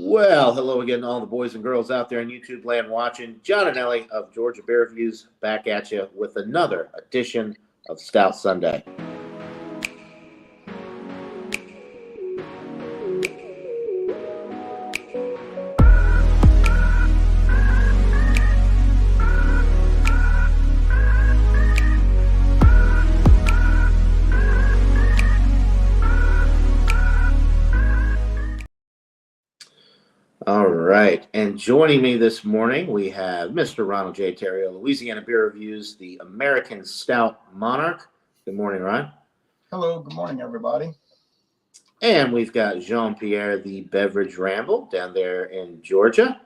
Well, hello again, all the boys and girls out there in YouTube land watching. John and Ellie of Georgia Beer Reviews back at you with another edition of Stout Sunday. All right, and joining me this morning, we have Mr. Ronald J. Terrio, Louisiana Beer Reviews, the American Stout Monarch. Good morning, Ron. Hello, good morning, everybody. And we've got Jean-Pierre, the Beverage Ramble, down there in Georgia.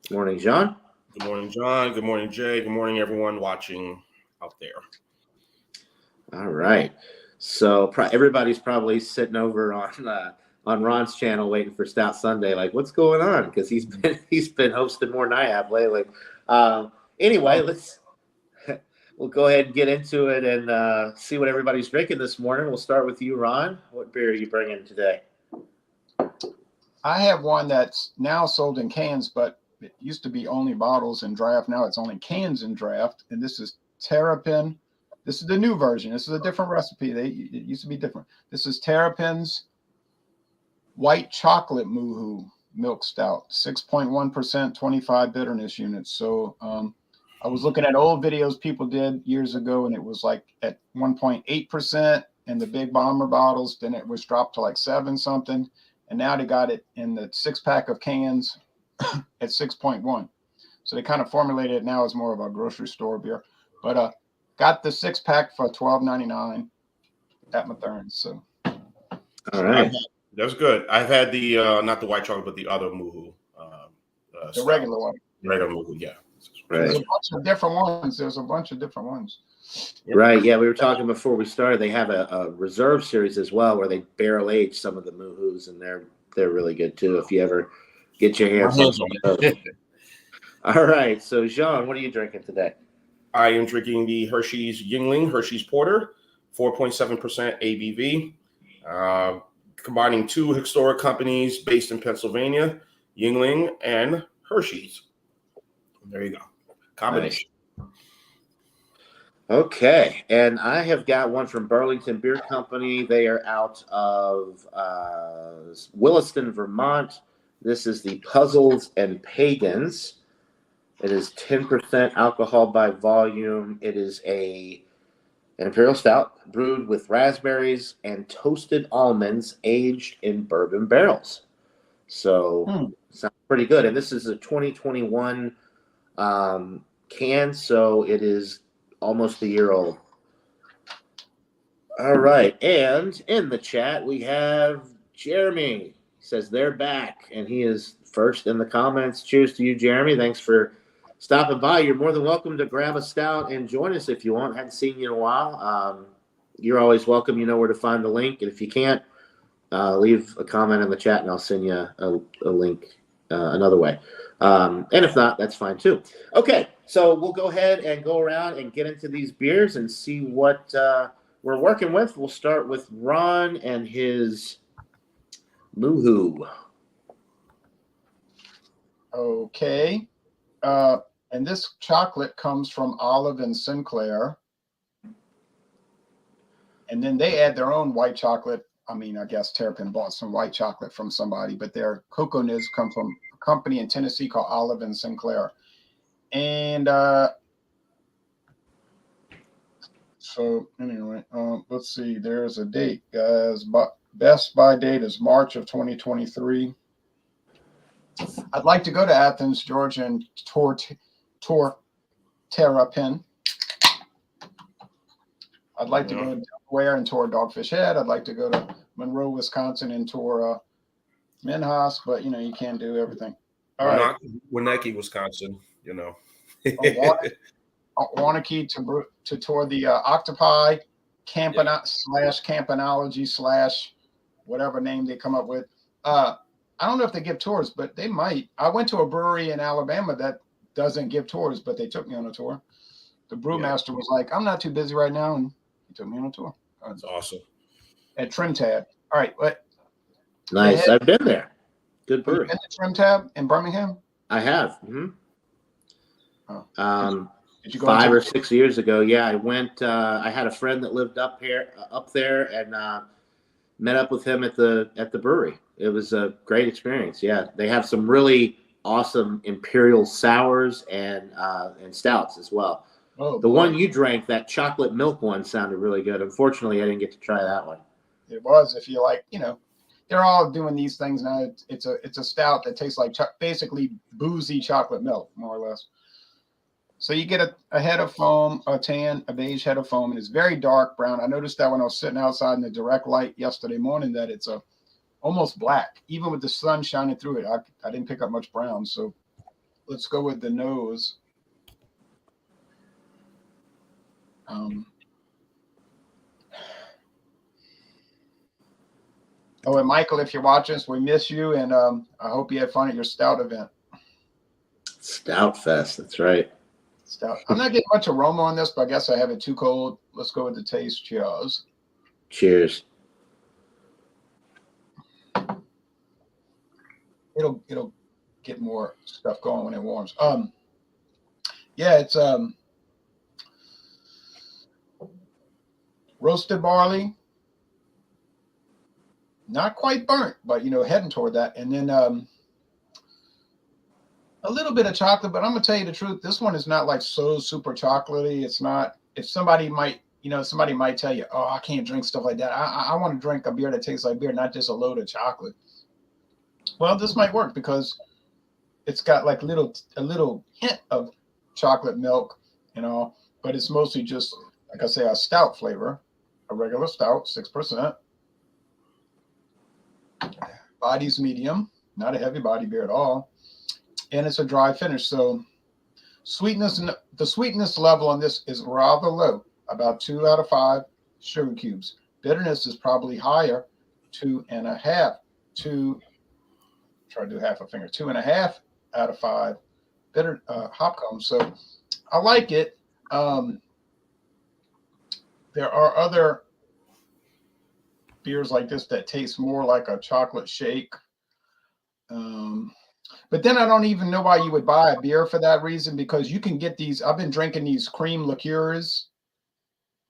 Good morning, Jean. Good morning, John. Good morning, Jay. Good morning, everyone watching out there. All right, so everybody's probably sitting over on Ron's channel waiting for Stout Sunday, like what's going on? Because he's been hosting more than I have lately. Anyway, we'll go ahead and get into it and see what everybody's drinking this morning. We'll start with you, Ron. What beer are you bringing today? I have one that's now sold in cans, but it used to be only bottles in draft. Now it's only cans in draft, and this is Terrapin. This is the new version. This is a different recipe. It used to be different. This is Terrapin's White Chocolate Moo-Hoo Milk Stout, 6.1%, 25 bitterness units. So I was looking at old videos people did years ago, and it was like at 1.8% in the big bomber bottles. Then it was dropped to like 7 something. And now they got it in the 6-pack of cans at 6.1. So they kind of formulated it now as more of a grocery store beer. But got the 6-pack for $12.99 at Mathern. So all right. That's good. I've had the not the white chocolate, but the other Moo-Hoo. The regular one. Regular Moo-Hoo, yeah. Right. There's a bunch of different ones. Right. Yeah, we were talking before we started. They have a reserve series as well where they barrel age some of the Moo-Hoos, and they're really good too if you ever get your hands on those. All right. So, Jean, what are you drinking today? I am drinking the Hershey's Yingling Hershey's Porter, 4.7% ABV. Combining 2 historic companies based in Pennsylvania, Yingling and Hershey's. There you go. Combination. Nice. Okay. And I have got one from Burlington Beer Company. They are out of Williston, Vermont. This is the Puzzles and Pagans. It is 10% alcohol by volume. It is an imperial stout brewed with raspberries and toasted almonds aged in bourbon barrels. So sounds pretty good. And this is a 2021 can, so it is almost a year old. All right. And in the chat, we have Jeremy. He says they're back, and he is first in the comments. Cheers to you, Jeremy. Thanks for stopping by. You're more than welcome to grab a stout and join us if you want. Hadn't seen you in a while. You're always welcome. You know where to find the link. And if you can't, leave a comment in the chat and I'll send you a link another way. And if not, that's fine too. Okay, so we'll go ahead and go around and get into these beers and see what we're working with. We'll start with Ron and his Moo-Hoo. Okay. And this chocolate comes from Olive and Sinclair. And then they add their own white chocolate. I mean, I guess Terrapin bought some white chocolate from somebody, but their cocoa nibs come from a company in Tennessee called Olive and Sinclair. And so anyway, let's see. There's a date, guys. But best by date is March of 2023. I'd like to go to Athens, Georgia, and tour Terrapin. I'd like to go to Delaware and tour Dogfish Head. I'd like to go to Monroe, Wisconsin, and tour Minhas, but you can't do everything. All right. Winnetka, Wisconsin, Wanakee to tour the Octopi Campanology / whatever name they come up with. I don't know if they give tours, but they might. I went to a brewery in Alabama that doesn't give tours, but they took me on a tour. The brewmaster was like, "I'm not too busy right now," and he took me on a tour. That's awesome. At Trinidad. All right, what? Nice. I've been there. Good Have you brewery. been to Trim Tab in Birmingham? I have. Oh. Did you go 5 into or 6 years ago? Yeah, I went. I had a friend that lived up there, and met up with him at the brewery. It was a great experience. Yeah, they have some really awesome imperial sours and stouts as well. Oh, The boy. one you drank, that chocolate milk one, sounded really good. Unfortunately, I didn't get to try that one. It was, if you like, they're all doing these things now. It's a stout that tastes like basically boozy chocolate milk, more or less. So you get a head of foam, a beige head of foam, and it's very dark brown. I noticed that when I was sitting outside in the direct light yesterday morning that it's almost black. Even with the sun shining through it, I didn't pick up much brown. So let's go with the nose. Oh, and Michael, if you're watching us, we miss you, and I hope you had fun at your stout event. Stout Fest, that's right. Stout. I'm not getting much aroma on this, but I guess I have it too cold. Let's go with the taste. Cheers. Cheers. It'll get more stuff going when it warms. Yeah, it's roasted barley, not quite burnt, but heading toward that, and then a little bit of chocolate. But I'm gonna tell you the truth, this one is not like so super chocolatey. It's not. If somebody might tell you, oh, I can't drink stuff like that. I want to drink a beer that tastes like beer, not just a load of chocolate. Well, this might work because it's got like a little hint of chocolate milk, but it's mostly just, like I say, a stout flavor, a regular stout, 6%. Body's medium, not a heavy body beer at all. And it's a dry finish. So the sweetness level on this is rather low, about 2 out of 5 sugar cubes. Bitterness is probably higher, 2.5. Try to do half a finger, 2.5 out of 5 bitter hop cones. So I like it. There are other beers like this that taste more like a chocolate shake. But then I don't even know why you would buy a beer for that reason, because you can get these. I've been drinking these cream liqueurs,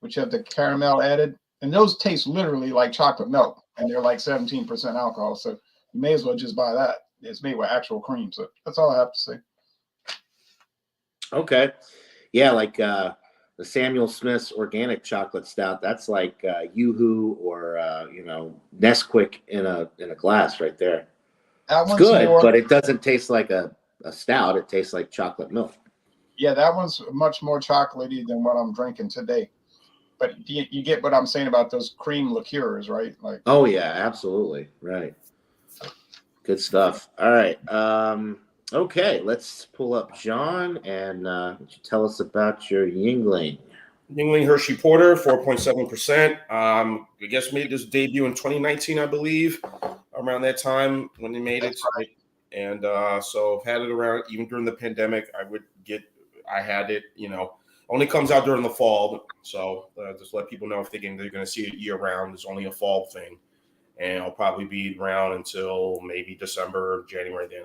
which have the caramel added, and those taste literally like chocolate milk, and they're like 17% alcohol. So you may as well just buy that. It's made with actual cream. So that's all I have to say. Okay. Yeah, like the Samuel Smith's organic chocolate stout. That's like Yoo-Hoo or Nesquik in a glass right there. It's good, but it doesn't taste like a stout. It tastes like chocolate milk. Yeah, that one's much more chocolatey than what I'm drinking today. But you get what I'm saying about those cream liqueurs, right? Like. Oh yeah, absolutely, right. Good stuff. All right. Okay, let's pull up John and tell us about your Yingling. Yingling Hershey Porter, 4.7%. I guess made this debut in 2019, I believe, around that time when they made it. Right. And so I've had it around even during the pandemic. I had it, only comes out during the fall. So just let people know if they're going to see it year round. It's only a fall thing. And I'll probably be around until maybe December, January. Then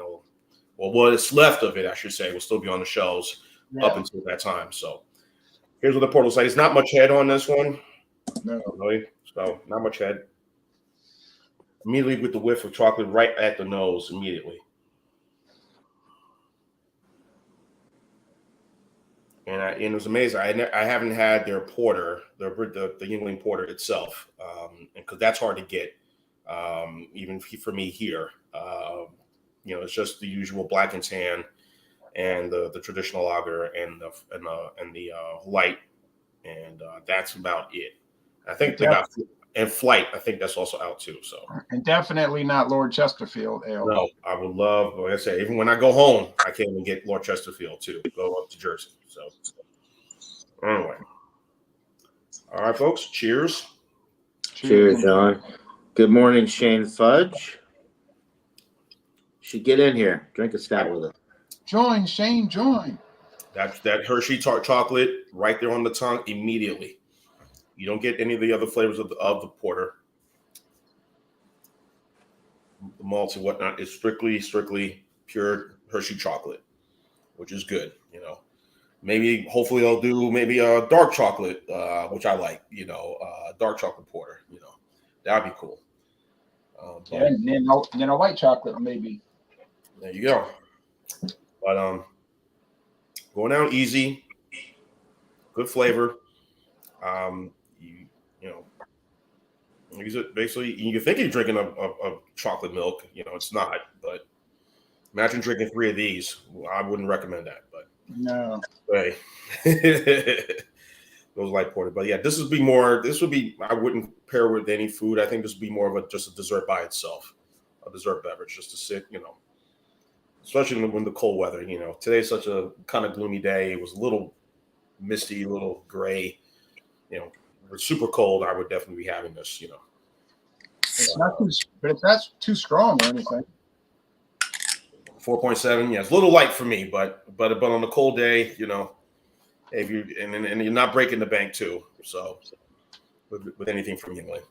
what's left of it, I should say, will still be on the shelves up until that time. So here's what the portal says. Not much head on this one. No. Really. So not much head. Immediately with the whiff of chocolate right at the nose immediately. And it was amazing. I haven't had their porter, the Yingling porter itself, because that's hard to get, even for me here. It's just the usual black and tan, and the traditional lager and the light, and that's about it. I think they got and Flight. I think that's also out too. So and definitely not Lord Chesterfield ale. No, I would love. Like I say, even when I go home, I can't even get Lord Chesterfield too. Go up to Jersey. So anyway, all right, folks. Cheers. Cheers, John. Good morning, Shane Fudge. Should get in here. Drink a stout with us. Join, Shane. Join. That Hershey tart chocolate right there on the tongue immediately. You don't get any of the other flavors of the porter. the malts and whatnot is strictly pure Hershey chocolate, which is good. Maybe hopefully they'll do maybe a dark chocolate, which I like. Dark chocolate porter. That'd be cool. Yeah, and then a white chocolate maybe. There you go. But going down easy, good flavor. You know, use it basically. You think you're drinking a chocolate milk. It's not. But imagine drinking 3 of these. I wouldn't recommend that. But No. hey, those light porter. But yeah, this would be. I wouldn't pair with any food. I think this would be more of just a dessert by itself, a dessert beverage, just to sit. Especially when the cold weather. Today's such a kind of gloomy day. It was a little misty, a little gray. If it's super cold, I would definitely be having this. It's not too, but it's not too strong or anything. 4.7, yeah, it's a little light for me, but on a cold day, if you and you're not breaking the bank too, so with anything from Yingling.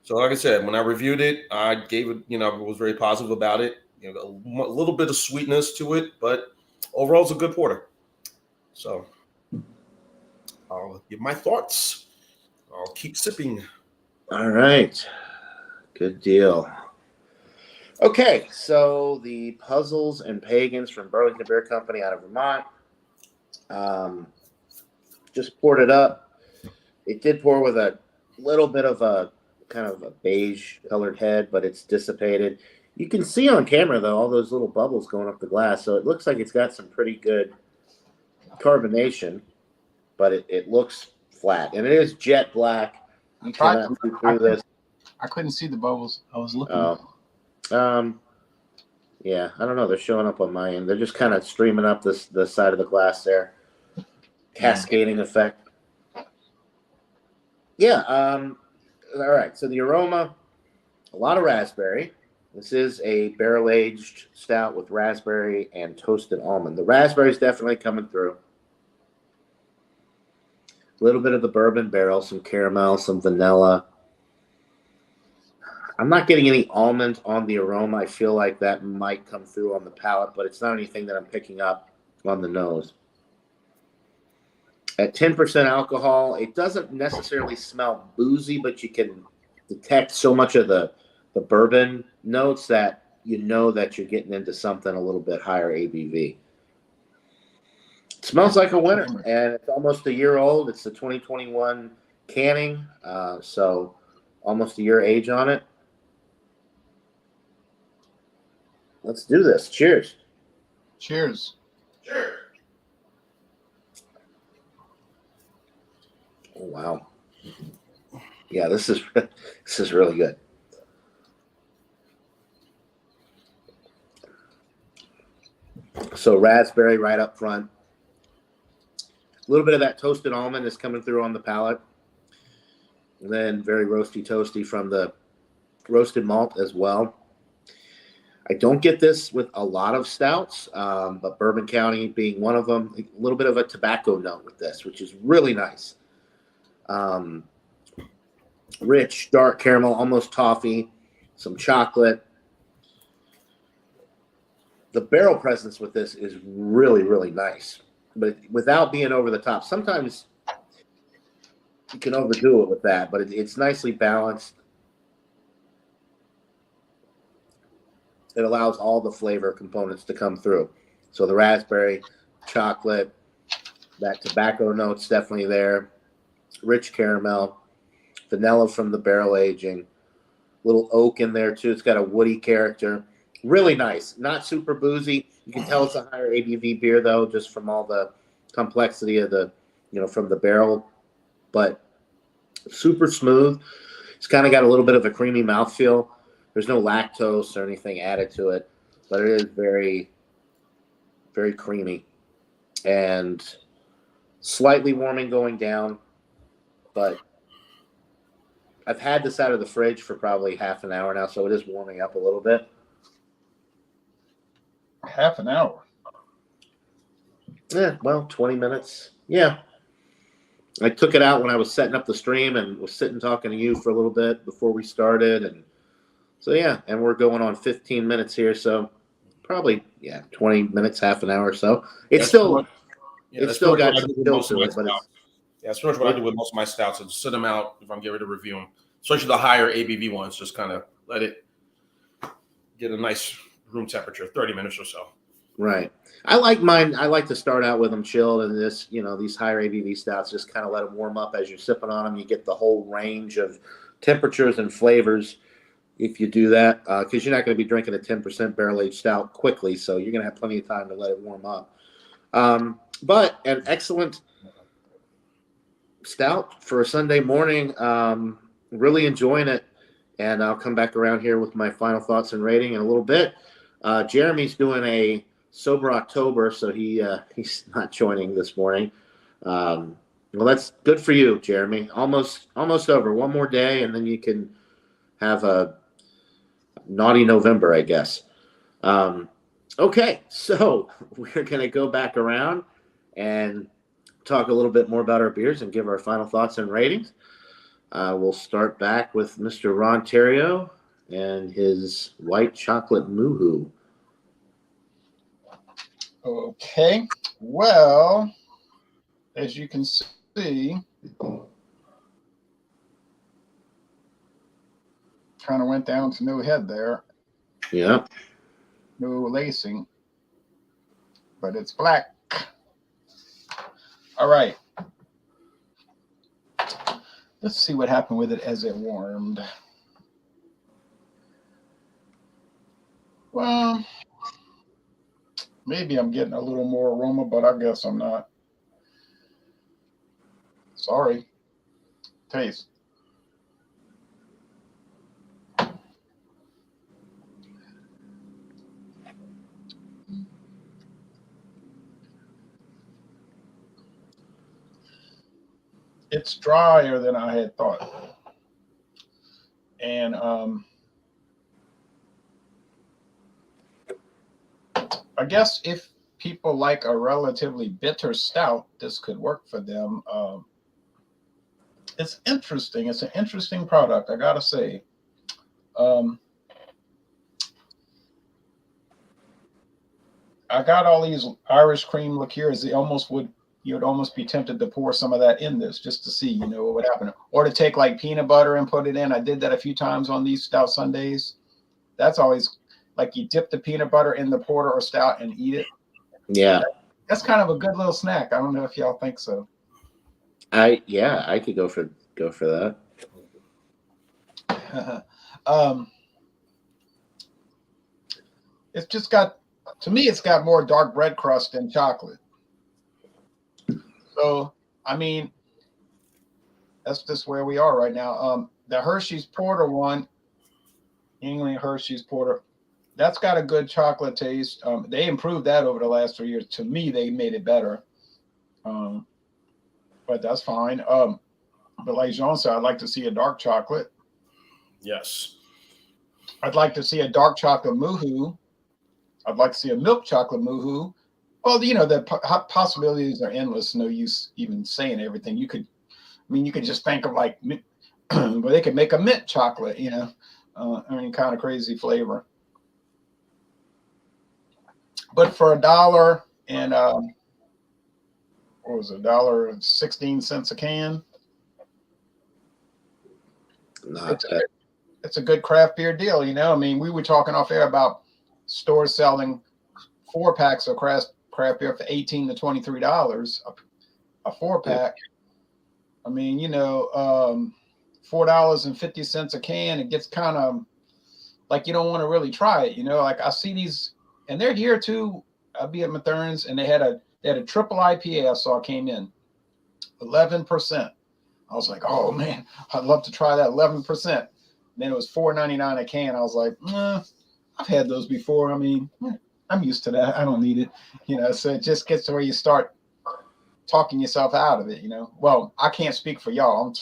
So like I said, when I reviewed it, I gave it, was very positive about it. A little bit of sweetness to it, but overall, it's a good porter. So I'll give my thoughts. I'll keep sipping. All right. Good deal. Okay, so the Puzzles and Pagans from Burlington Beer Company out of Vermont. Just poured it up. It did pour with a little bit of a kind of a beige colored head, but it's dissipated. You can see on camera, though, all those little bubbles going up the glass. So it looks like it's got some pretty good carbonation, but it looks flat. And it is jet black. You cannot see through this. I couldn't see the bubbles. I was looking. Yeah, I don't know. They're showing up on my end. They're just kind of streaming up the side of the glass there. Cascading effect. Yeah. All right. So the aroma, a lot of raspberry. This is a barrel-aged stout with raspberry and toasted almond. The raspberry is definitely coming through. A little bit of the bourbon barrel, some caramel, some vanilla. I'm not getting any almond on the aroma. I feel like that might come through on the palate, but it's not anything that I'm picking up on the nose. At 10% alcohol, it doesn't necessarily smell boozy, but you can detect so much of the bourbon notes that you know that you're getting into something a little bit higher ABV. It smells like a winner, and it's almost a year old. It's the 2021 canning, so almost a year age on it. Let's do this. Cheers. Cheers. Sure. Oh, wow. Yeah, this is really good. So raspberry right up front. A little bit of that toasted almond is coming through on the palate. And then very roasty toasty from the roasted malt as well. I don't get this with a lot of stouts, but Bourbon County being one of them, a little bit of a tobacco note with this, which is really nice. Rich, dark caramel, almost toffee, some chocolate. The barrel presence with this is really, really nice, but without being over the top. Sometimes you can overdo it with that, but it's nicely balanced. It allows all the flavor components to come through. So the raspberry, chocolate, that tobacco note's definitely there. Rich caramel, vanilla from the barrel aging, little oak in there too. It's got a woody character. Really nice. Not super boozy. You can tell it's a higher ABV beer though, just from all the complexity of the, from the barrel. But super smooth. It's kind of got a little bit of a creamy mouthfeel. There's no lactose or anything added to it, but it is very, very creamy and slightly warming going down. But I've had this out of the fridge for probably half an hour now, so it is warming up a little bit. Half an hour? Yeah, well, 20 minutes. Yeah. I took it out when I was setting up the stream and was sitting talking to you for a little bit before we started, and So yeah, and we're going on 15 minutes here, so probably 20 minutes, half an hour or so. It's That's still what- it's that's still pretty much got what I some do with chill most of to my it, but stouts. Yeah, that's pretty much what I do with most of my stouts. Is sit them out if I'm getting ready to review them, especially the higher ABV ones. Just kind of let it get a nice room temperature, 30 minutes or so. right. I like mine. I like to start out with them chilled, and these higher ABV stouts, just kind of let them warm up as you're sipping on them. You get the whole range of temperatures and flavors if you do that, because you're not going to be drinking a 10% barrel aged stout quickly, so you're going to have plenty of time to let it warm up. But an excellent stout for a Sunday morning. Really enjoying it, and I'll come back around here with my final thoughts and rating in a little bit. Jeremy's doing a sober October, so he's not joining this morning. Well, that's good for you, Jeremy. Almost over. One more day, and then you can have a naughty November, I guess. Okay, so we're going to go back around and talk a little bit more about our beers and give our final thoughts and ratings. We'll start back with Mr. Ron Terrio and his white chocolate Moohoo. Okay. Well, as you can see, kind of went down to no head there. Yeah. No lacing, but it's black. All right. Let's see what happened with it as it warmed. Well, maybe I'm getting a little more aroma, but I guess I'm not. Sorry. Taste. It's drier than I had thought. And I guess if people like a relatively bitter stout, this could work for them. It's interesting. It's an interesting product, I gotta say. I got all these Irish cream liqueurs. You'd almost be tempted to pour some of that in this just to see, what would happen. Or to take like peanut butter and put it in. I did that a few times on these Stout Sundays. That's always like you dip the peanut butter in the porter or stout and eat it. Yeah. That's kind of a good little snack. I don't know if y'all think so. I could go for that. It's just got, to me, it's got more dark bread crust than chocolate. So, I mean, that's just where we are right now. The Hershey's Porter one, England Hershey's Porter, that's got a good chocolate taste. They improved that over the last 3 years. To me, they made it better. But that's fine. But like Jean said, I'd like to see a dark chocolate. Yes. I'd like to see a dark chocolate Moohoo. I'd like to see a milk chocolate Moohoo. Well, the possibilities are endless. No use even saying everything. You could just think of like, well, they could make a mint chocolate, kind of crazy flavor. But for $1 and what was it, $1.16 a can? It's a good craft beer deal, we were talking off air about stores selling 4-packs of craft beer for $18 to $23 a 4-pack. I mean, $4.50 a can. It gets kind of like you don't want to really try it, Like I see these, and they're here too. I'll be at Mathern's, and they had a triple IPA I saw came in, 11%. I was like, oh man, I'd love to try that 11%. And then it was $4.99 a can. I was like, I've had those before. I mean, I'm used to that. I don't need it, So it just gets to where you start talking yourself out of it, Well, I can't speak for y'all. I'm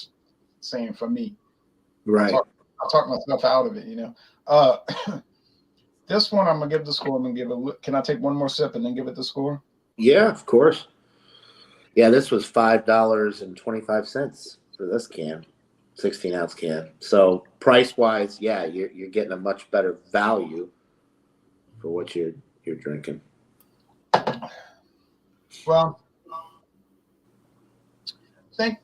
saying for me, Right. I'll talk myself out of it, This one I'm gonna give the score. Can I take one more sip and then give it the score? Yeah, of course. Yeah, this was $5.25 for this can. 16-ounce can. So price-wise, yeah, you're getting a much better value for what you're drinking. Well, I think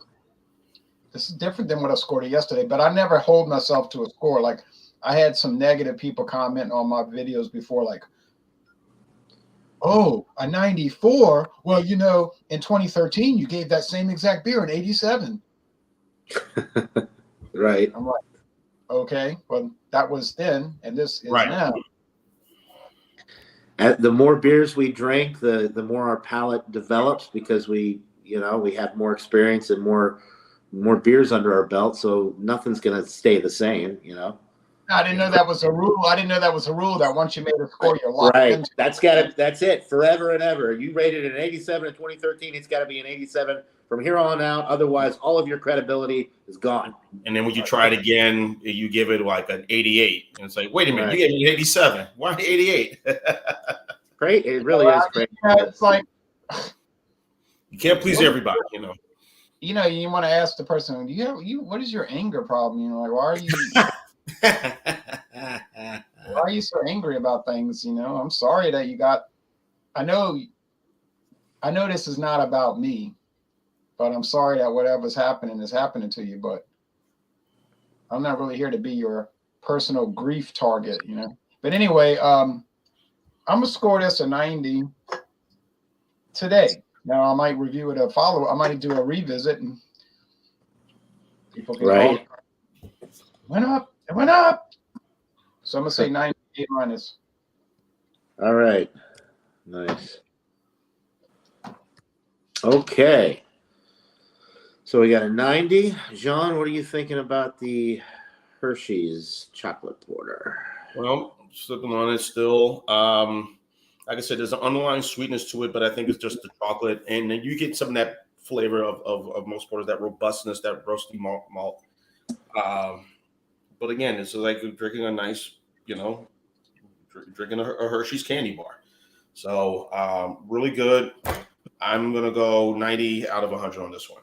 this is different than what I scored it yesterday, but I never hold myself to a score. Like, I had some negative people comment on my videos before, like, oh, a 94. Well, you know, in 2013, you gave that same exact beer an 87. Right. I'm like, okay, well, that was then, and this is Right. now. The more beers we drink, the more our palate develops because we have more experience and more beers under our belt. So nothing's going to stay the same, I didn't know that was a rule. I didn't know that was a rule that once you made a score, you're locked Right. into. That's it forever and ever. You rated an 87 in 2013. It's got to be an 87 from here on out. Otherwise, all of your credibility is gone. And then when you try it again, you give it like an 88. And it's like, wait a minute, Right. you gave me an 87. Why 88? Great. It really is great. It's like, You can't please everybody, you want to ask the person, what is your anger problem? Like, why are you so angry about things? I'm sorry that you got, I know this is not about me, but I'm sorry that whatever's happening is happening to you, but I'm not really here to be your personal grief target, But anyway, I'm going to score this a 90 today. Now, I might review it I might do a revisit and people can Right. It went up. So I'm going to say 98 minus. All right. Nice. Okay. So we got a 90. Jean, what are you thinking about the Hershey's chocolate porter? Well, slipping on it still. Like I said, there's an underlying sweetness to it, but I think it's just the chocolate. And then you get some of that flavor of most porters, that robustness, that roasty malt. But again, it's like drinking a nice, drinking a Hershey's candy bar. So really good. I'm going to go 90 out of 100 on this one.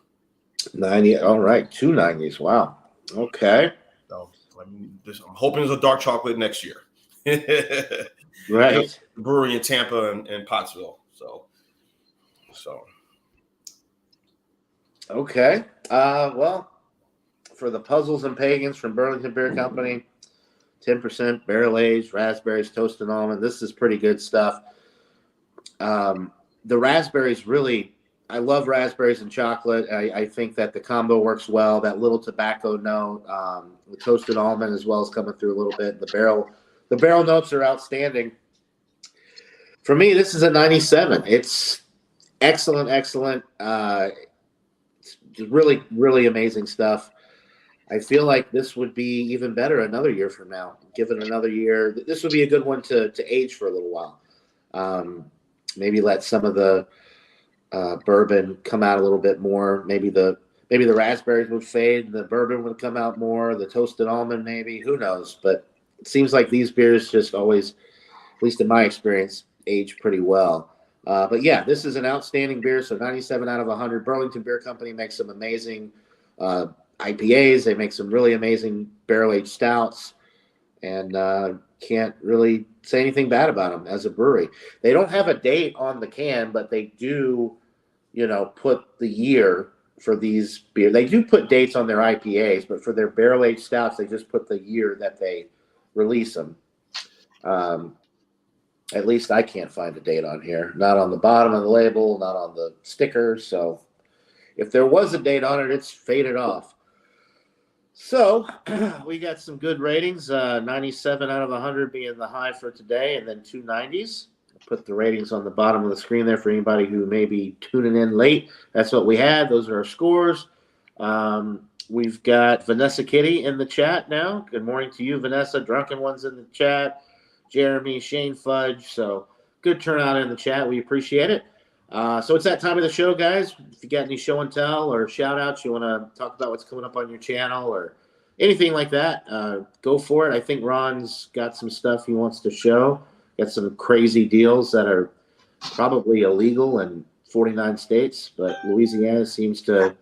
90. All right. 2 90s. Wow. Okay. So I'm hoping it's a dark chocolate next year. Right. Brewery in Tampa and Pottsville. So. Okay. Well, for the Puzzles and Pagans from Burlington Beer Company, 10% barrel aged raspberries, toasted almond. This is pretty good stuff. The raspberries really, I love raspberries and chocolate. I think that the combo works well. That little tobacco note, the toasted almond as well is coming through a little bit. The barrel notes are outstanding. For me, this is a 97. It's excellent. It's really, really amazing stuff. I feel like this would be even better another year from now. Give it another year. This would be a good one to age for a little while. Maybe let some of the bourbon come out a little bit more. Maybe the raspberries would fade. The bourbon would come out more. The toasted almond, maybe. Who knows? But it seems like these beers just always, at least in my experience, age pretty well. But yeah, this is an outstanding beer. So 97 out of 100. Burlington Beer Company makes some amazing IPAs. They make some really amazing barrel-aged stouts. And can't really say anything bad about them as a brewery. They don't have a date on the can, but they do, put the year for these beers. They do put dates on their IPAs, but for their barrel-aged stouts, they just put the year that they release them. At least I can't find a date on here. Not on the bottom of the label, not on the sticker. So if there was a date on it, it's faded off. So we got some good ratings, 97 out of 100 being the high for today, and then 2 90s. Put the ratings on the bottom of the screen there for anybody who may be tuning in late. That's what we had. Those are our scores. We've got Vanessa Kitty in the chat now. Good morning to you, Vanessa. Drunken One's in the chat. Jeremy, Shane Fudge. So good turnout in the chat. We appreciate it. So it's that time of the show, guys. If you got any show and tell or shout outs, you want to talk about what's coming up on your channel or anything like that, go for it. I think Ron's got some stuff he wants to show. Got some crazy deals that are probably illegal in 49 states, but Louisiana seems to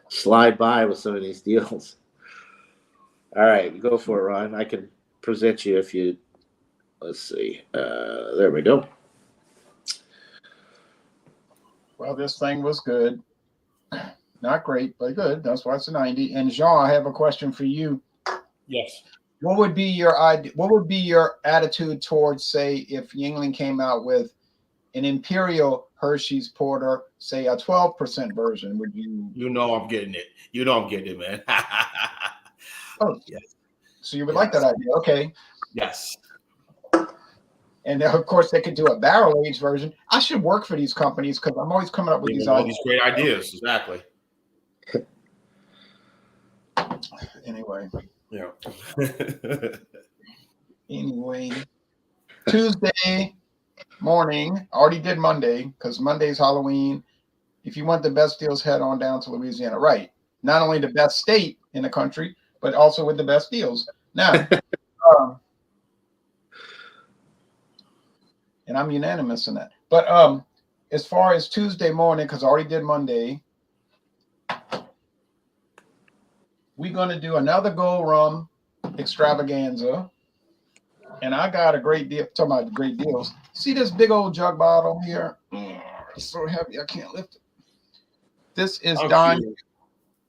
slide by with some of these deals. All right, go for it, Ron. I can present you if you. Let's see. There we go. Well, this thing was good. Not great, but good. That's why it's a 90. And Jean, I have a question for you. Yes. What would be your idea? What would be your attitude towards, say, if Yingling came out with an Imperial Hershey's Porter, say a 12% version? Would you? You know I'm getting it. You know I'm getting it, man. Oh, yes. So you would like that idea? Okay. Yes. And of course, they could do a barrel aged version. I should work for these companies because I'm always coming up with these all ideas. these great ideas. Exactly. Anyway. Yeah. Anyway, Tuesday morning, already did Monday because Monday's Halloween. If you want the best deals, head on down to Louisiana. Right. Not only the best state in the country, but also with the best deals. Now, and I'm unanimous in that. But as far as Tuesday morning, because I already did Monday, we're going to do another gold rum extravaganza. And I got a great deal. Talking about great deals. See this big old jug bottle here? It's so heavy I can't lift it. This is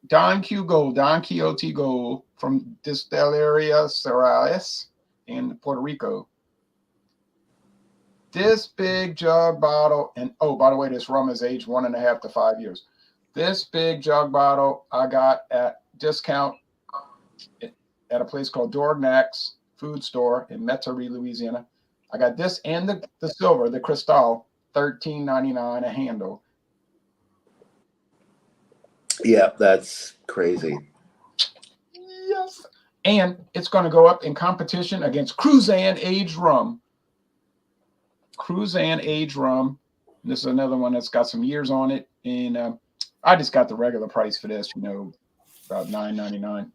Don Q Gold, Don Quixote Gold from Distilleria Cereales in Puerto Rico. This big jug bottle, and oh, by the way, this rum is aged 1.5 to 5 years. This big jug bottle I got at discount at a place called Dorgnac's Food Store in Metairie, Louisiana. I got this and the silver, the Cristal, $13.99 a handle. Yep, that's crazy. Yes. And it's going to go up in competition against Cruzan aged rum. Cruzan aged rum. This is another one that's got some years on it. And I just got the regular price for this, about $9.99.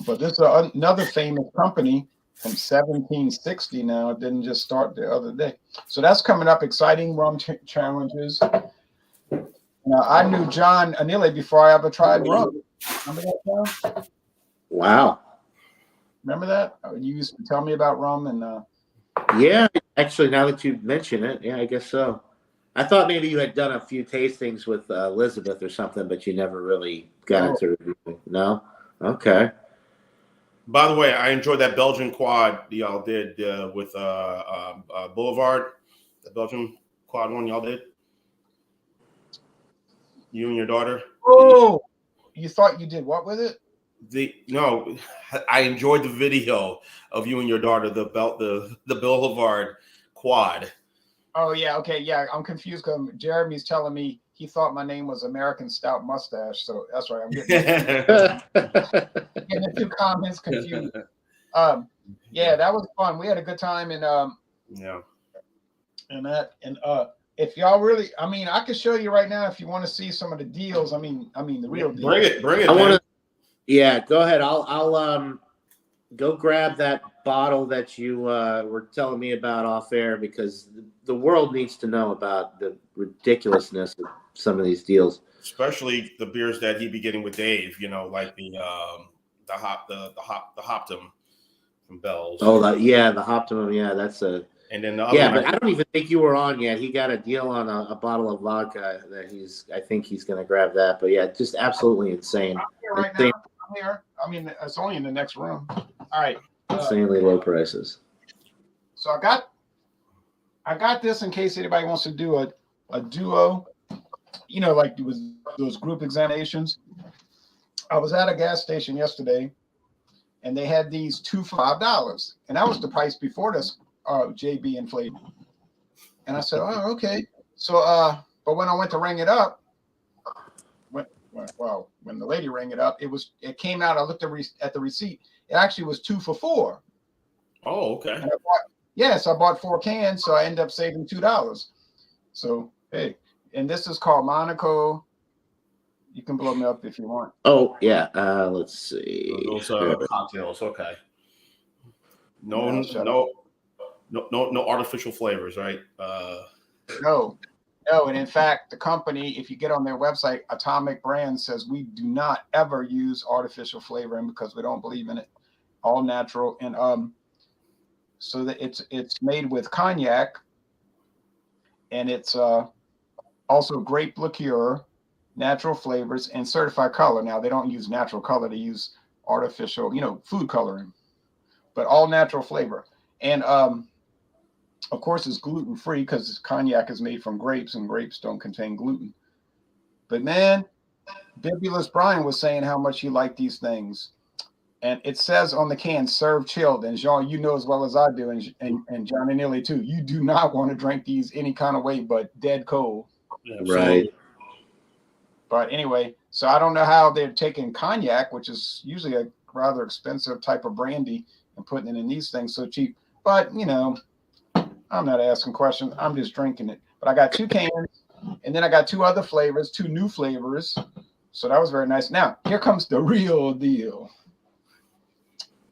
But this is another famous company from 1760 now. It didn't just start the other day. So that's coming up. Exciting rum challenges. Now, I knew John Anile before I ever tried rum. Remember that, John? Wow. Remember that? You used to tell me about rum and yeah, actually, now that you mention it, yeah, I guess so. I thought maybe you had done a few tastings with Elizabeth or something, but you never really got into it. No? Okay. By the way, I enjoyed that Belgian quad y'all did with Boulevard. The Belgian quad one y'all did. You and your daughter. Oh, you thought you did what with it? No, I enjoyed the video of you and your daughter, the Boulevard quad. Oh yeah, okay, yeah. I'm confused because Jeremy's telling me he thought my name was American Stout Mustache, so that's right. I'm getting the two comments confused. Yeah, that was fun. We had a good time, and if y'all really, I could show you right now if you want to see some of the deals. The real deal. Bring it. I want to. Yeah, go ahead. I'll go grab that bottle that you were telling me about off air because the world needs to know about the ridiculousness of some of these deals, especially the beers that he'd be getting with Dave. Like the Hoptum from Bell's. Oh, the Hoptum. Yeah, that's a. And then the other but I don't even think you were on yet. He got a deal on a bottle of vodka that I think he's going to grab that. But yeah, just absolutely insane. I'm here right now. I'm here. It's only in the next room. All right. Insanely low prices. So I got this in case anybody wants to do a duo, like it was those group examinations. I was at a gas station yesterday and they had these 2 for $5. And that was the price before this JB inflated. And I said, oh, okay. So, but when I went to ring it up, when the lady rang it up, it came out. I looked at the receipt. It actually was 2 for $4. Oh, okay. And I bought 4 cans, so I ended up saving $2. So hey, and this is called Monaco. You can blow me up if you want. Oh yeah. Let's see. Those cocktails. Okay. No artificial flavors, right? No. And in fact, the company, if you get on their website, Atomic Brands says we do not ever use artificial flavoring because we don't believe in it. all natural, and so that it's made with cognac, and it's also grape liqueur, natural flavors, and certified color. Now they don't use natural color; they use artificial, food coloring, but all natural flavor. And of course, it's gluten free because cognac is made from grapes, and grapes don't contain gluten. But man, Bibulous Brian was saying how much he liked these things. And it says on the can, serve chilled. And Jean, you know as well as I do, and John and Neely too, you do not want to drink these any kind of way but dead cold. Right. But anyway, so I don't know how they're taking cognac, which is usually a rather expensive type of brandy, and putting it in these things so cheap. But, I'm not asking questions. I'm just drinking it. But I got 2 cans, and then I got 2 other flavors, 2 new flavors. So that was very nice. Now, here comes the real deal.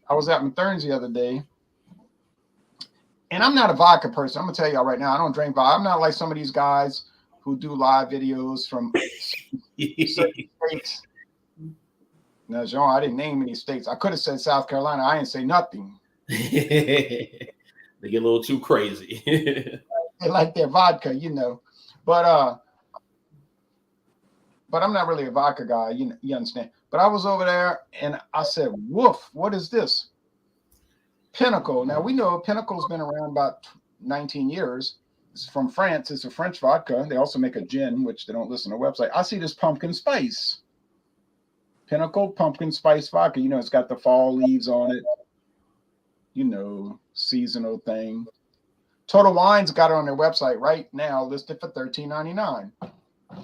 I was at Mathern's the other day, and I'm not a vodka person. I'm going to tell y'all right now, I don't drink vodka. I'm not like some of these guys who do live videos from states. Now, Jean, I didn't name any states. I could have said South Carolina. I didn't say nothing. They get a little too crazy. They like their vodka, But I'm not really a vodka guy, you understand. But I was over there and I said, woof, what is this? Pinnacle. Now we know Pinnacle's been around about 19 years. It's from France. It's a French vodka. They also make a gin, which they don't list on the website. I see this pumpkin spice. Pinnacle pumpkin spice vodka. It's got the fall leaves on it. Seasonal thing. Total Wine's got it on their website right now, listed for $13.99.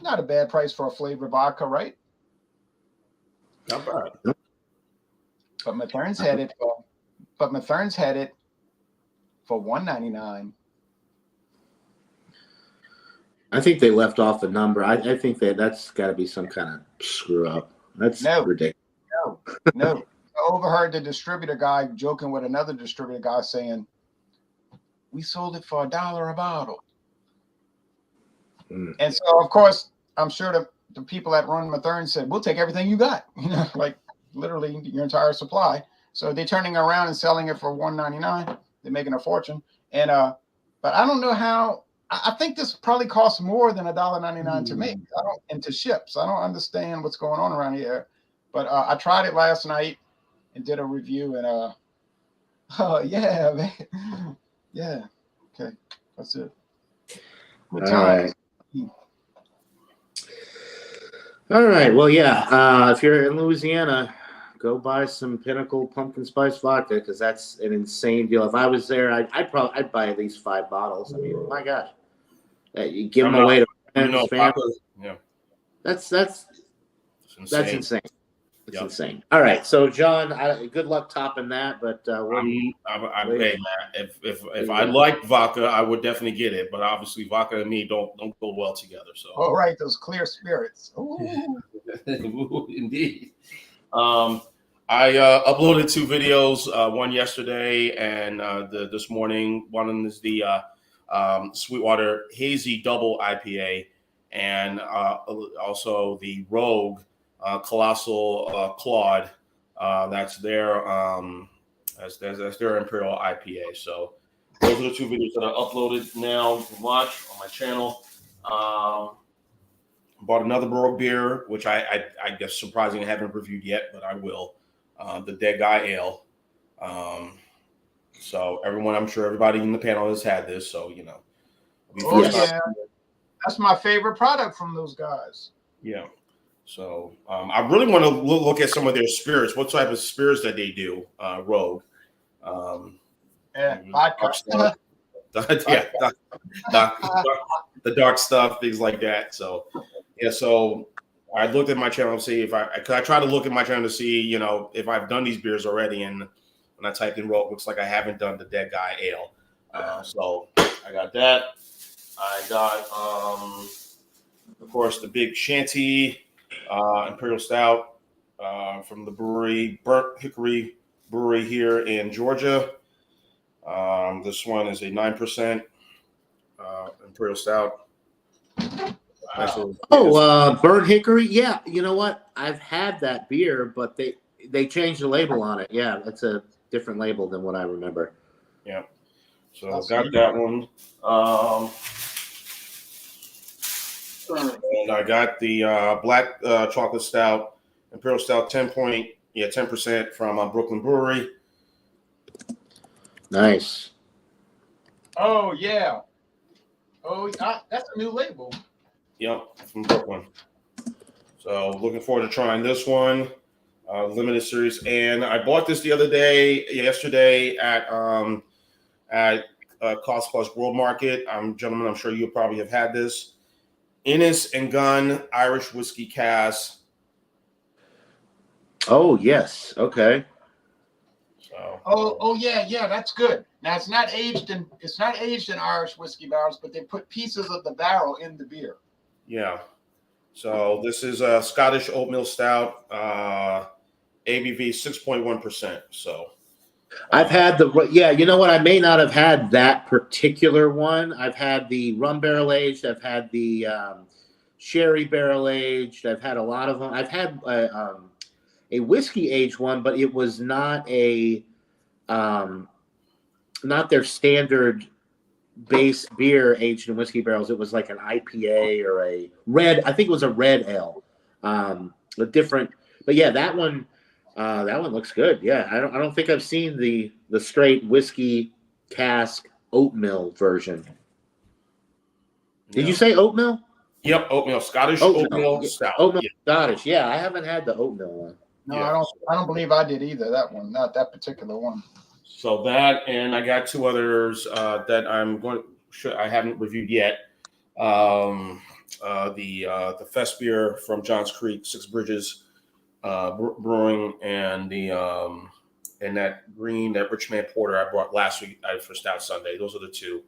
Not a bad price for a flavored vodka, right? Not bad. But Mathern's had it for $1.99. I think they left off the number. I think that's got to be some kind of screw up. That's ridiculous. No. I overheard the distributor guy joking with another distributor guy saying, we sold it for $1 a bottle. And so, of course, I'm sure the people at Ron Mathern said, we'll take everything you got, like literally your entire supply. So they're turning around and selling it for $1.99. They're making a fortune. And but I don't know how. I think this probably costs more than $1.99 to make. And to ship. So I don't understand what's going on around here. But I tried it last night and did a review, and yeah, man. Yeah. Okay. That's it. Good time. All right. Well, yeah. If you're in Louisiana, go buy some Pinnacle pumpkin spice vodka because that's an insane deal. If I was there, I'd buy at least 5 bottles. I mean, my gosh, you give them away to friends, family. Yeah. That's insane. It's insane. All right, so John, good luck topping that. But hey, man, if I like vodka, I would definitely get it. But obviously, vodka and me don't go well together. So, all right, those clear spirits. Indeed. I uploaded 2 videos, one yesterday and this morning. One is the Sweetwater Hazy Double IPA, and also the Rogue Colossal Claude. That's their that's their Imperial IPA. So those are the 2 videos that are uploaded now. You can watch on my channel. Bought another Rogue beer, which I guess surprisingly I haven't reviewed yet, but I will. The Dead Guy Ale. So I'm sure everybody in the panel has had this. So yeah, that's my favorite product from those guys. Yeah. So I really want to look at some of their spirits. What type of spirits that they do? Rogue. Vodka. The dark stuff, things like that. So yeah. So I looked at my channel and see if I try to look at my channel to see if I've done these beers already. And when I typed in Rogue, looks like I haven't done the Dead Guy Ale. So I got that. I got of course the Big Shanty. Imperial Stout from the brewery, Burnt Hickory Brewery here in Georgia. This one is a 9% Imperial Stout. Burnt Hickory. Yeah, you know what? I've had that beer, but they changed the label on it. Yeah, different label than what I remember. Yeah. So That's got neat. that one. And I got the black chocolate stout, Imperial Stout 10% from Brooklyn Brewery. Nice. Oh yeah. Oh, that's a new label. Yep, from Brooklyn. So looking forward to trying this one, limited series. And I bought this yesterday at Cost Plus World Market. Gentlemen, I'm sure you probably have had this. Innis and Gunn Irish Whiskey Cask. Oh yes. Okay. So Oh yeah, that's good. Now it's not aged in Irish whiskey barrels, but they put pieces of the barrel in the beer. yeah. So this is a Scottish oatmeal stout, ABV 6.1%. So I've had you know what? I may not have had that particular one. I've had the rum barrel aged. I've had the sherry barrel aged. I've had a lot of them. I've had a whiskey aged one, but it was not not their standard base beer aged in whiskey barrels. It was like an IPA or a red. I think it was a red ale. A different, but yeah, that one looks good. Yeah, I don't think I've seen the straight whiskey cask oatmeal version. Did you say oatmeal? Yep, oatmeal, Scottish Oatmeal, oatmeal stout. Oatmeal Yeah. Scottish. Yeah, I haven't had the oatmeal one. No, Yeah. I don't believe I did either. That one, not that particular one. So that, and I got two others that I haven't reviewed yet. The Fest beer from Johns Creek, Six Bridges Brewing, and that Rich Man Porter I brought last week for Stout Sunday. Those are the two.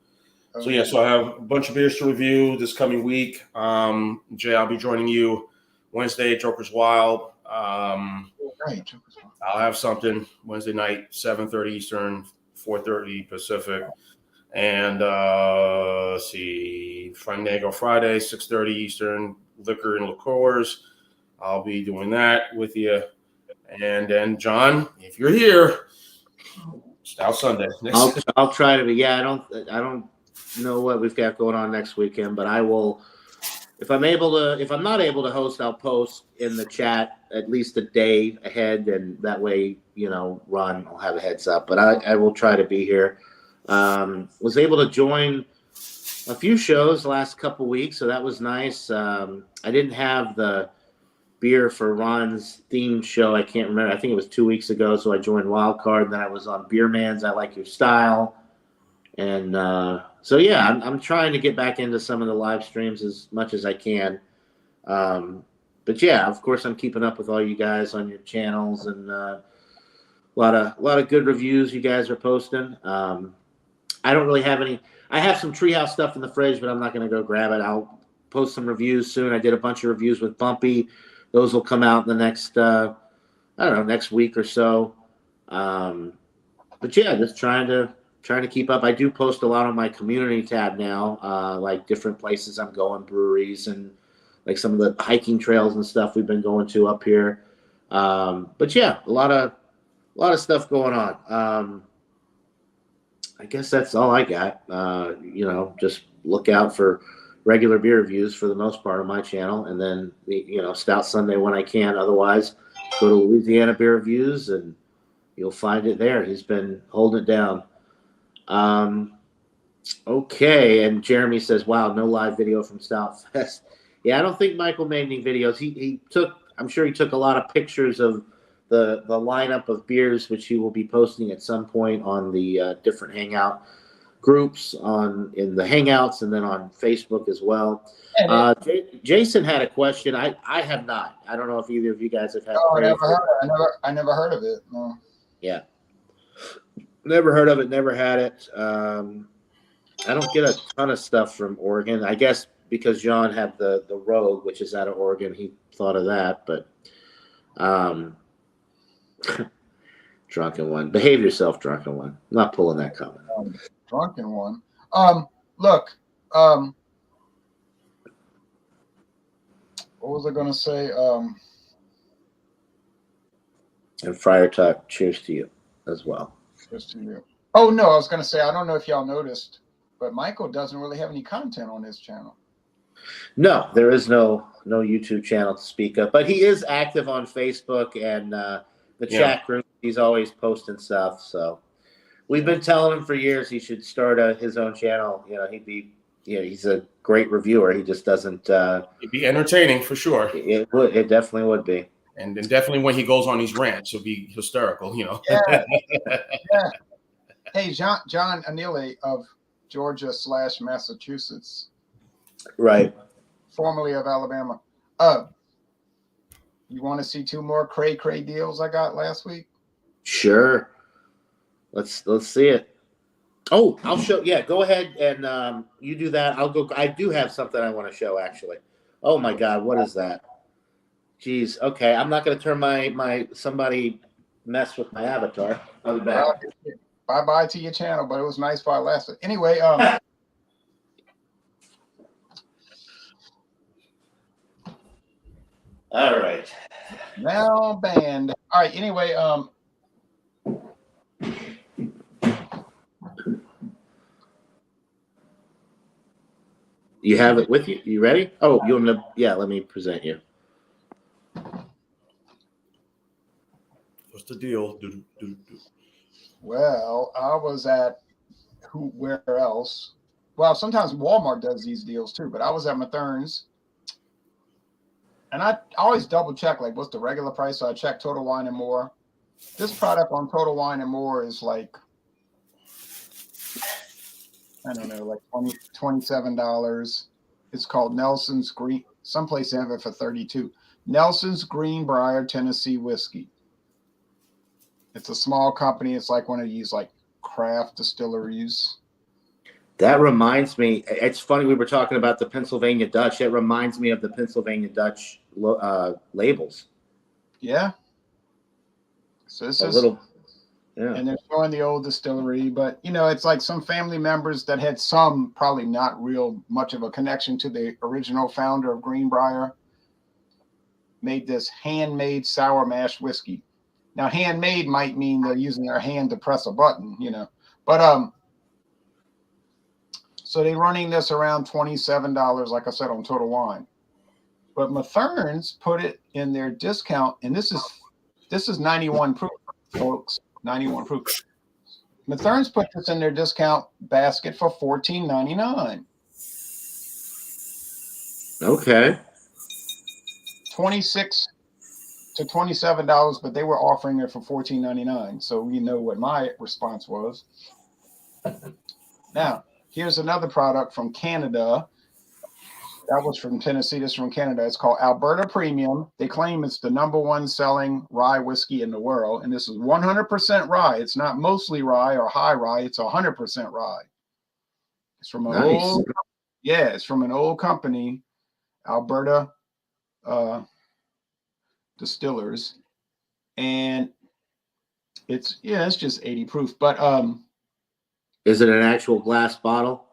So yeah, so I have a bunch of beers to review this coming week. Jay, I'll be joining you Wednesday at Joker's Wild. Right. I'll have something Wednesday night, 7:30 Eastern, 4:30 Pacific. And let's see, Fandango Friday, 6:30 Eastern, liquor and liqueurs. I'll be doing that with you. And then John, if you're here, Stout Sunday. I'll try to be. Yeah, I don't know what we've got going on next weekend, but I will. If I'm not able to host, I'll post in the chat at least a day ahead, and that way, Ron will have a heads up. But I will try to be here. Was able to join a few shows the last couple weeks, so that was nice. I didn't have the beer for Ron's themed show. I can't remember. I think it was 2 weeks ago, so I joined Wildcard, and then I was on Beer Man's I Like Your Style. And so, yeah, I'm trying to get back into some of the live streams as much as I can. But, yeah, of course, I'm keeping up with all you guys on your channels, and a lot of good reviews you guys are posting. I don't really have any. I have some Treehouse stuff in the fridge, but I'm not going to go grab it. I'll post some reviews soon. I did a bunch of reviews with Bumpy. Those will come out in the next, next week or so. But yeah, just trying to keep up. I do post a lot on my community tab now, like different places I'm going, breweries, and like some of the hiking trails and stuff we've been going to up here. But yeah, a lot of stuff going on. I guess that's all I got. Just look out for regular beer reviews for the most part on my channel, and then Stout Sunday when I can. Otherwise, go to Louisiana Beer Reviews and you'll find it there. He's been holding it down. Okay, and Jeremy says, "Wow, no live video from Stout Fest." Yeah, I don't think Michael made any videos. I'm sure he took a lot of pictures of the lineup of beers, which he will be posting at some point on the different hangout groups in the Hangouts, and then on Facebook as well. Jason had a question. I have not. I don't know if either of you guys have had. No, I never heard of it. No. Yeah, never heard of it. Never had it. I don't get a ton of stuff from Oregon. I guess because John had the Rogue, which is out of Oregon, he thought of that. But drunken one, behave yourself, drunken one. I'm not pulling that comment. Drunken one. Look. What was I going to say? And Friar Tuck, cheers to you. as well. Just to you. Oh no, I was going to say I don't know if y'all noticed, but Michael doesn't really have any content on his channel. No, there is no YouTube channel to speak of, but he is active on Facebook and the chat group. He's always posting stuff. So we've been telling him for years he should start his own channel. You know, he's a great reviewer. He just doesn't. It'd be entertaining for sure. It definitely would be. And then definitely when he goes on these rants, it'll be hysterical. You know. Yeah. Yeah. Hey, John Anile of Georgia/Massachusetts. Right. Formerly of Alabama. You want to see 2 more cray deals I got last week? Sure. Let's see it. Oh, I'll show. Yeah, go ahead and you do that. I'll go. I do have something I want to show actually. Oh my God, what is that? Jeez. Okay, I'm not going to turn my somebody mess with my avatar. I'll be back. Bye to your channel, but it was nice while it lasted. Anyway, all right. Now banned. All right. Anyway, you have it with you. You ready? Oh, you want to? Yeah. Let me present you. What's the deal? Well, I was at where else? Well, sometimes Walmart does these deals too, but I was at Mathern's. And I always double check, like, what's the regular price? So I check Total Wine and More. This product on Total Wine and More is like, I don't know, like $27. It's called Nelson's Green. Someplace they have it for $32. Nelson's Greenbrier Tennessee Whiskey. It's a small company. It's like one of these like craft distilleries. That reminds me. It's funny we were talking about the Pennsylvania Dutch. It reminds me of the Pennsylvania Dutch labels. Yeah. So this is little. Yeah. And they're showing the old distillery, but you know, it's like some family members that had some probably not real much of a connection to the original founder of Greenbrier made this handmade sour mash whiskey. Now, handmade might mean they're using their hand to press a button, you know, but so they're running this around $27, like I said, on Total Wine. But Mathern's put it in their discount, and this is 91 proof, folks. 91 proof. Mathern's put this in their discount basket for $14.99. Okay. $26 to $27, but they were offering it for $14.99. So you know what my response was. Now, here's another product from Canada. That was from Tennessee. This is from Canada. It's called Alberta Premium. They claim it's the #1 selling rye whiskey in the world. And this is 100% rye. It's not mostly rye or high rye. It's 100% rye. It's from an it's from an old company, Alberta Distillers. And it's just 80 proof. But is it an actual glass bottle?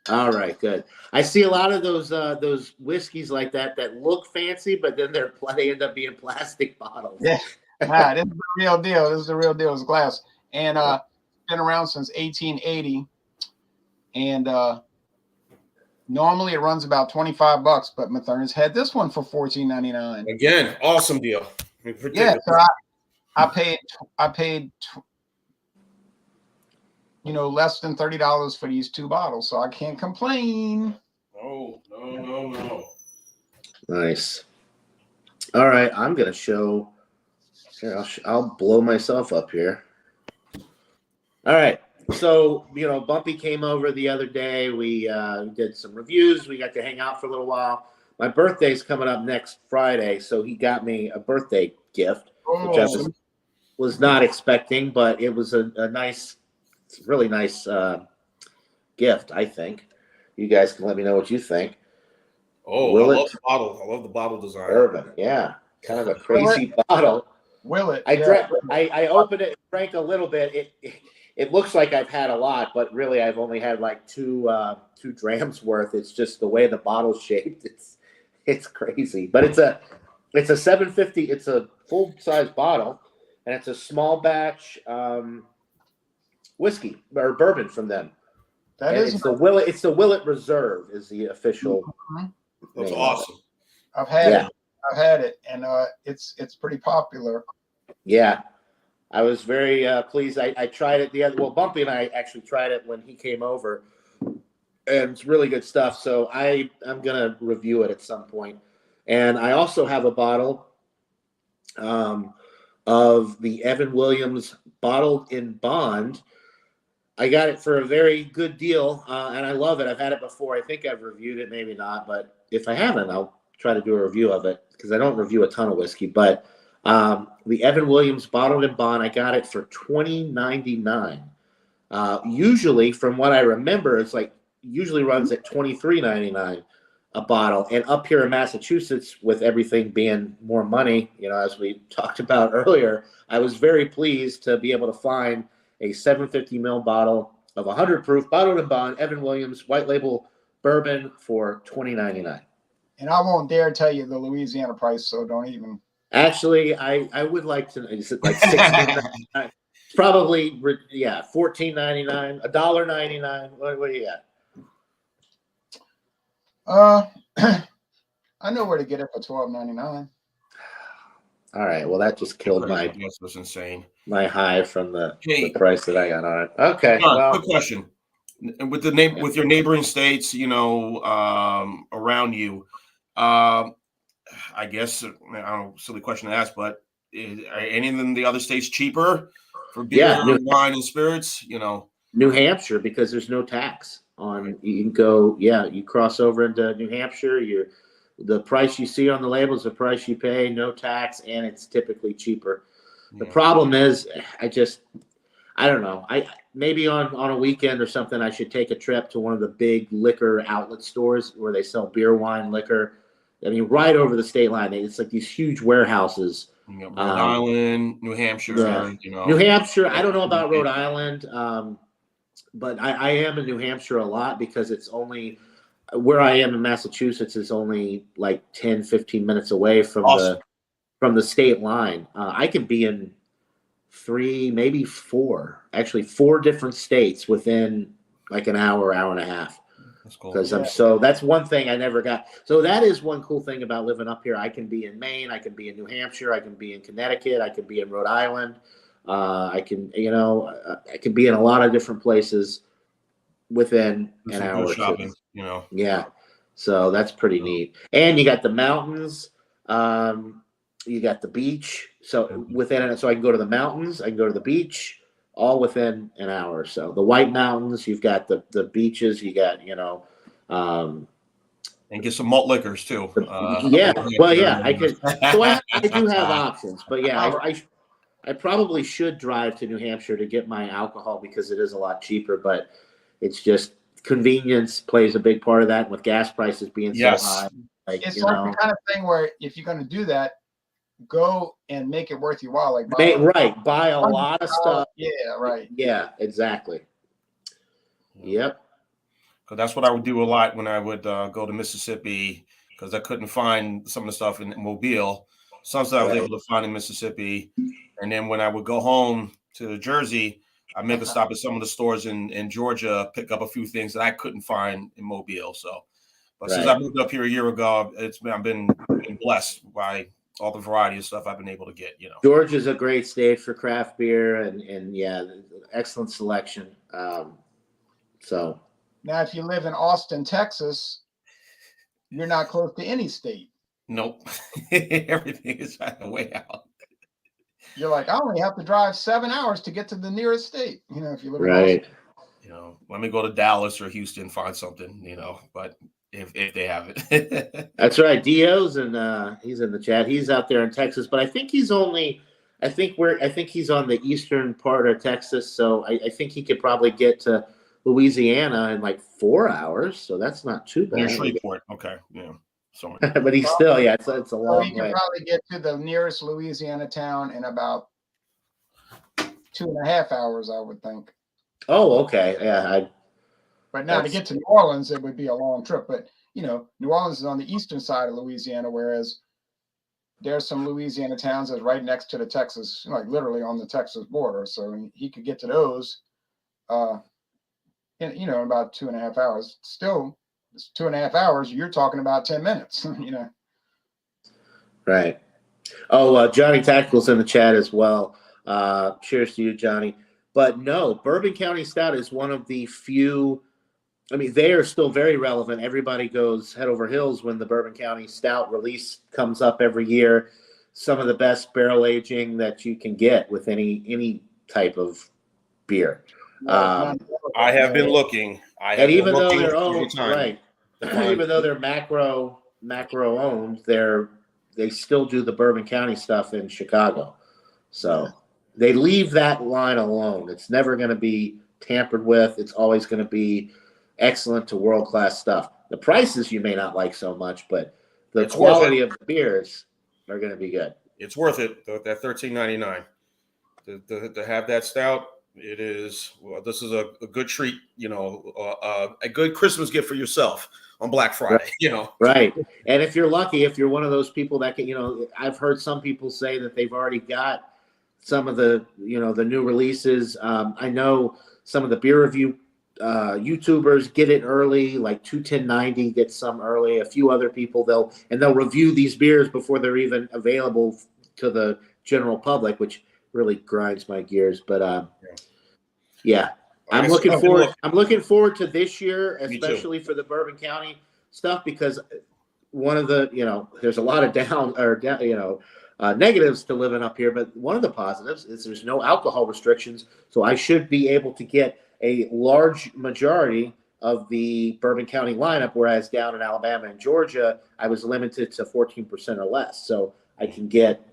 All right, good. I see a lot of those whiskeys like that look fancy, but then they end up being plastic bottles. Yeah, this is the real deal. This is the real deal. It's glass, and been around since 1880. And normally it runs about $25, but Mathern's had this one for $14.99. Again, awesome deal. Yeah, so I paid. Less than $30 for these 2 bottles, so I can't complain. No. Nice. All right, I'm gonna show. Here, I'll blow myself up here. All right, so Bumpy came over the other day. We did some reviews. We got to hang out for a little while. My birthday's coming up next Friday, so he got me a birthday gift, which I was not expecting, but it was a nice. It's a really nice gift, I think. You guys can let me know what you think. Oh, I love the bottle. I love the bottle design. Bourbon, yeah. Kind of a crazy bottle. I opened it, drank a little bit. It looks like I've had a lot, but really I've only had like 2 drams worth. It's just the way the bottle's shaped. It's crazy. But it's a 750. It's a full size bottle. and it's a small batch whiskey or bourbon from them. That And is it's the Willet. It's the Willet Reserve is the official. That's name awesome. I've had Yeah. it. I've had it, and it's pretty popular. Yeah, I was very pleased. I tried it the other. Well, Bumpy and I actually tried it when he came over, and it's really good stuff. So I'm gonna review it at some point. And I also have a bottle of the Evan Williams bottled in bond. I got it for a very good deal, and I love it. I've had it before. I think I've reviewed it, maybe not, but if I haven't, I'll try to do a review of it because I don't review a ton of whiskey. But the Evan Williams bottled in bond, I got it for $20.99. Usually, from what I remember, it's like usually runs at $23.99 a bottle. And up here in Massachusetts, with everything being more money, as we talked about earlier, I was very pleased to be able to find a 750 ml bottle of 100 proof bottled in bond Evan Williams white label bourbon for $20.99. And I won't dare tell you the Louisiana price, so don't even. Actually, I would like to. Is it like $16.99? It's probably $14.99, $1.99. What do you got? I know where to get it for $12.99. All right. Well, that just killed That was insane. my high from the price that I got on it. Okay. John, well, quick question. With with your neighboring states, around you, I guess I don't know, silly question to ask, but are any of the other states cheaper for beer, wine, and spirits? New Hampshire, because there's no tax on. You can go. Yeah, you cross over into New Hampshire. The price you see on the label is the price you pay, no tax, and it's typically cheaper. The problem is, I don't know. Maybe on a weekend or something, I should take a trip to one of the big liquor outlet stores where they sell beer, wine, liquor. I mean, right over the state line. It's like these huge warehouses. Rhode Island, New Hampshire. Yeah. New Hampshire. I don't know about Rhode Island, but I am in New Hampshire a lot because it's only where I am in Massachusetts is only like 10, 15 minutes away from the state line. I can be in 3, maybe 4, actually 4 different states within like an hour and a half. That's cool. Because that's one thing I never got. So that is one cool thing about living up here. I can be in Maine, I can be in New Hampshire, I can be in Connecticut, I can be in Rhode Island. I can be in a lot of different places within an hour or two. Yeah. So that's pretty neat. And you got the mountains, you got the beach. So within it, so I can go to the mountains, I can go to the beach, all within an hour or so. The White Mountains, you've got the beaches, you got, and get some malt liquors too. I could. So I do have options, but I probably should drive to New Hampshire to get my alcohol because it is a lot cheaper, but it's just convenience plays a big part of that. And with gas prices being so high, it's the kind of thing where if you're going to do that, go and make it worth your while. Like buy a lot of stuff. Yeah, right. Yeah, exactly. Yep. Because that's what I would do a lot when I would go to Mississippi, because I couldn't find some of the stuff in Mobile. Some stuff I was able to find in Mississippi. And then when I would go home to Jersey, I'd make a stop at some of the stores in Georgia, pick up a few things that I couldn't find in Mobile. So, but since I moved up here a year ago, I've been blessed by all the variety of stuff I've been able to get. Georgia's a great state for craft beer, and excellent selection. So now, if you live in Austin, Texas, you're not close to any state. Nope. Everything is way out. You're like, I only have to drive 7 hours to get to the nearest state. If you live in Austin. Let me go to Dallas or Houston, find something, but if they have it. That's right. Dio's and he's in the chat. He's out there in Texas, but I think he's on the eastern part of Texas. So I think he could probably get to Louisiana in like 4 hours. So that's not too bad. Near Shreveport. Okay. Yeah. But he's still, it's a long way. You can probably get to the nearest Louisiana town in about 2.5 hours, I would think. Oh, okay. Yeah. But now to get to New Orleans, it would be a long trip. But, New Orleans is on the eastern side of Louisiana, whereas there's some Louisiana towns that's right next to the Texas, like literally on the Texas border. So he could get to those, in about 2.5 hours. Still, it's 2.5 hours. You're talking about 10 minutes. Right. Oh, Johnny Tactical's in the chat as well. Cheers to you, Johnny. But no, Bourbon County Stout is one of the few. I mean, they are still very relevant. Everybody goes head over heels when the Bourbon County Stout release comes up every year. Some of the best barrel aging that you can get with any type of beer. I have been looking. And even though they're owned, right, even though they're macro owned, they still do the Bourbon County stuff in Chicago. So they leave that line alone. It's never going to be tampered with. It's always going to be excellent to world-class stuff. The prices you may not like so much, but the quality of the beers are going to be good. It's worth it. That $13.99 to have that stout. It is. Well, this is a good treat. A good Christmas gift for yourself on Black Friday. Right. Right. And if you're lucky, if you're one of those people that can, I've heard some people say that they've already got some of the, the new releases. I know some of the beer review YouTubers get it early, like 21090 gets some early. A few other people they'll review these beers before they're even available to the general public, which really grinds my gears. But yeah, I'm looking forward to this year, especially for the Bourbon County stuff, because one of the there's a lot of negatives to living up here, but one of the positives is there's no alcohol restrictions, so I should be able to get a large majority of the Bourbon County lineup, whereas down in Alabama and Georgia, I was limited to 14% or less. So I can get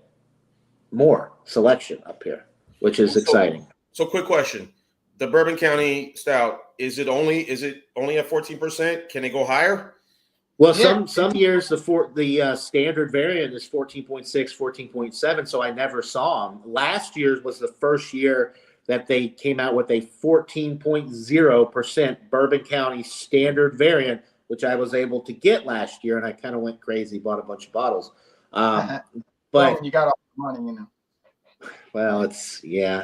more selection up here, which is exciting. So quick question. The Bourbon County Stout, is it only at 14%? Can it go higher? Well, some years the standard variant is 14.6, 14.7, so I never saw them. Last year was the first year that they came out with a 14.0% Bourbon County standard variant, which I was able to get last year, and I kind of went crazy, bought a bunch of bottles. But you got all the money, Well,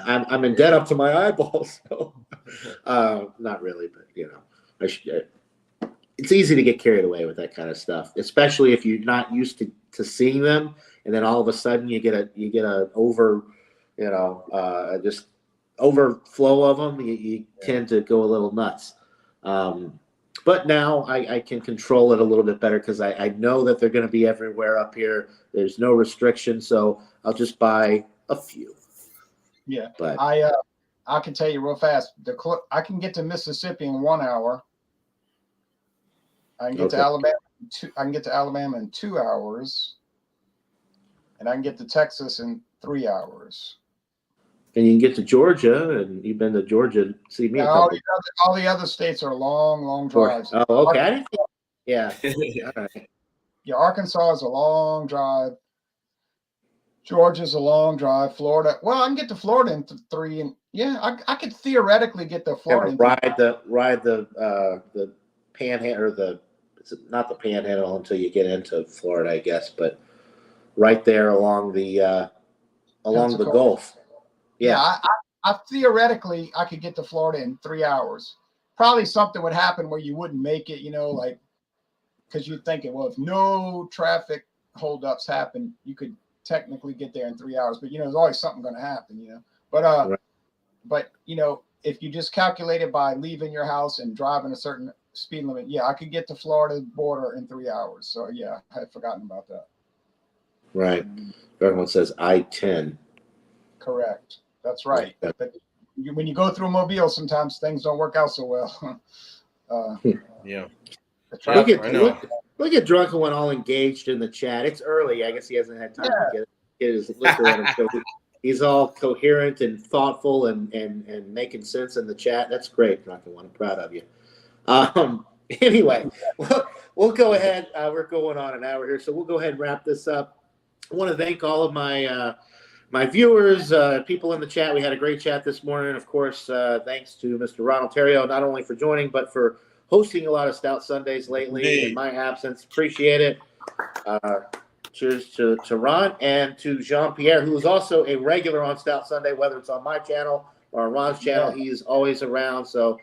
I'm in debt up to my eyeballs, so not really, but it's easy to get carried away with that kind of stuff, especially if you're not used to seeing them, and then all of a sudden you get a just overflow of them. You tend to go a little nuts. But now I can control it a little bit better because I know that they're going to be everywhere up here. There's no restriction, so I'll just buy a few. Yeah, but I can tell you real fast. I can get to Mississippi in 1 hour. I can get to Alabama. I can get to Alabama in 2 hours, and I can get to Texas in 3 hours. And you can get to Georgia, and you've been to Georgia. See me. All the other states are long drives. Oh, okay. Yeah. All right. Yeah, Arkansas is a long drive. Georgia's a long drive. Florida. Well, I can get to Florida in 3, and I could theoretically get to Florida. Ride the panhandle, not the panhandle until you get into Florida, I guess, but right there along the Gulf. Yeah, I theoretically I could get to Florida in 3 hours. Probably something would happen where you wouldn't make it, like because you're thinking, well, if no traffic holdups happen, you could technically get there in 3 hours. But there's always something going to happen, But right. But if you just calculate it by leaving your house and driving a certain speed limit, I could get to Florida border in 3 hours. So I had forgotten about that. Right. Everyone says I-10. Correct. That's right. But when you go through Mobile, sometimes things don't work out so well. Yeah. Look at Drunken One all engaged in the chat. It's early. I guess he hasn't had time to get his liquor in him. So he's all coherent and thoughtful and making sense in the chat. That's great, Drunken One. I'm proud of you. Anyway, we'll go ahead. We're going on an hour here, so we'll go ahead and wrap this up. I want to thank all of my viewers, people in the chat. We had a great chat this morning. Of course, thanks to Mr. Ronald Terrio, not only for joining, but for hosting a lot of Stout Sundays lately in my absence. Appreciate it. Cheers to Ron and to Jean-Pierre, who is also a regular on Stout Sunday, whether it's on my channel or on Ron's channel. Yeah. He's always around. So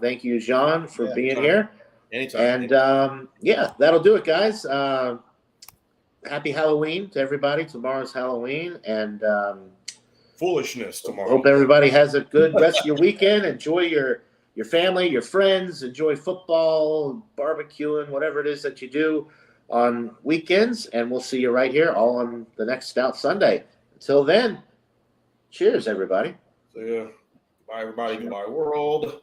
thank you, Jean, for Yeah, being anytime. here. Anytime. And yeah, that'll do it, guys. Happy Halloween to everybody. Tomorrow's Halloween. And Foolishness tomorrow. hope everybody has a good rest of your weekend. Enjoy your family, your friends. Enjoy football, barbecuing, whatever it is that you do on weekends. And we'll see you right here all on the next Stout Sunday. Until then, cheers, everybody. So, yeah. Bye, everybody. Goodbye, world.